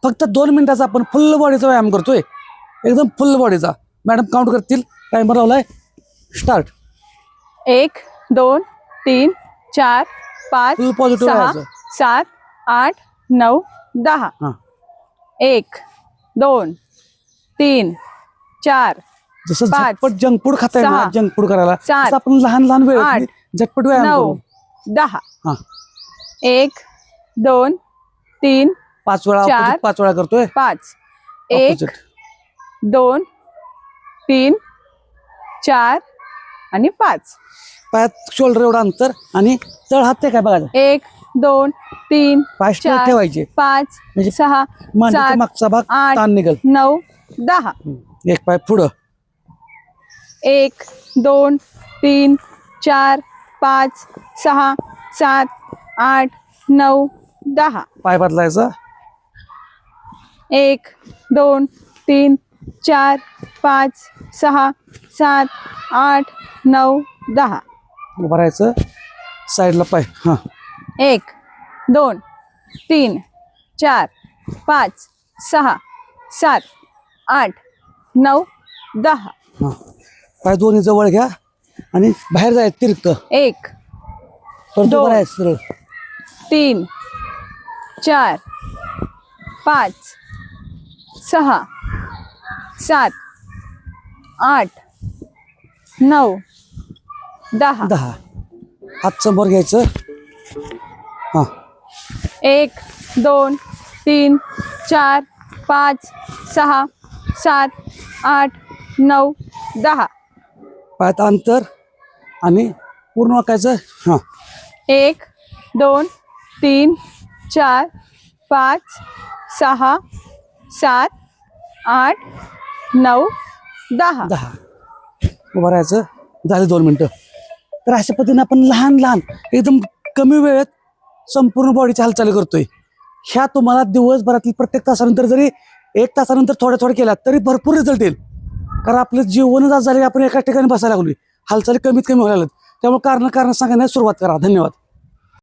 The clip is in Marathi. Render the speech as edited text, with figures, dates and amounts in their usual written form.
फक्त 2 मिनिटाचा आपण फुल बॉडीचा व्यायाम करतोय, एकदम फुल बॉडीचा. मॅडम काउंट करतील, टाइमर लावलाय, स्टार्ट. 1 2 3 4 5 फुल पॉझिटिव्ह 6 राहायचं. 7 8 9 10. हां 1 2 3 4 जसं 5 झटपट जंक फूड खाता येईल ना, 6 जंक फूड करायला 7 तसं आपण लहान लहान वेळ 8 झटपट व्यायाम 9 करू. 10. हां 1 2 3 5 वेळा, 4 5 वेळा करतोय. 5. 1 Opposite. 2 3 4 आणि 5. पायात शोल्डर एवढं अंतर आणि तळ हात ते काय बघायचं. 1 2 3 पाय स्ट्रेट 4 ठेवायचे 5 म्हणजे 6 मांडीचा 7 मागचा भाग 8 ताण निघल. 9 10. एक पाय पुढं. 1 2 3 4 5 6 7 8 9 10. पाय बदलायचा. 1 2 3 4 5 6 7 8 9 10. उभं राहायचं, साईडला पाय. हां 1 2 3 4 5 6 7 8 9 10. हां पाय दोन्ही जवळ घ्या आणि बाहेर जायचं तिरकं. 1 परत दोन. उभं राहायचं सरळ. 3 4 5 6 7 8 9 10. 10. हात समोर घ्यायचं. हां 1 2 3 4 5 6 7 8 9 10. पायात अंतर आणि पूर्ण वाकायचं. हां 1 2 3 4 5 6 7 8 9 10. 10. उभं राहायचं. झाले 2 मिनिटं. तर अशा पद्धतीने आपण लहान लहान एकदम कमी वेळेत संपूर्ण बॉडीची हालचाली करतोय. ह्या तुम्हाला दिवसभरातील प्रत्येक तासानंतर जरी 1 तासानंतर थोड्या केल्या तरी भरपूर रिझल्ट येईल. कारण आपलं जीवनच आज झाले, आपण एका ठिकाणी बसायला लागलोय, हालचाली कमीत कमी व्हायला लागल्यात. त्यामुळे कारण सांगण्यास सुरुवात करा. धन्यवाद.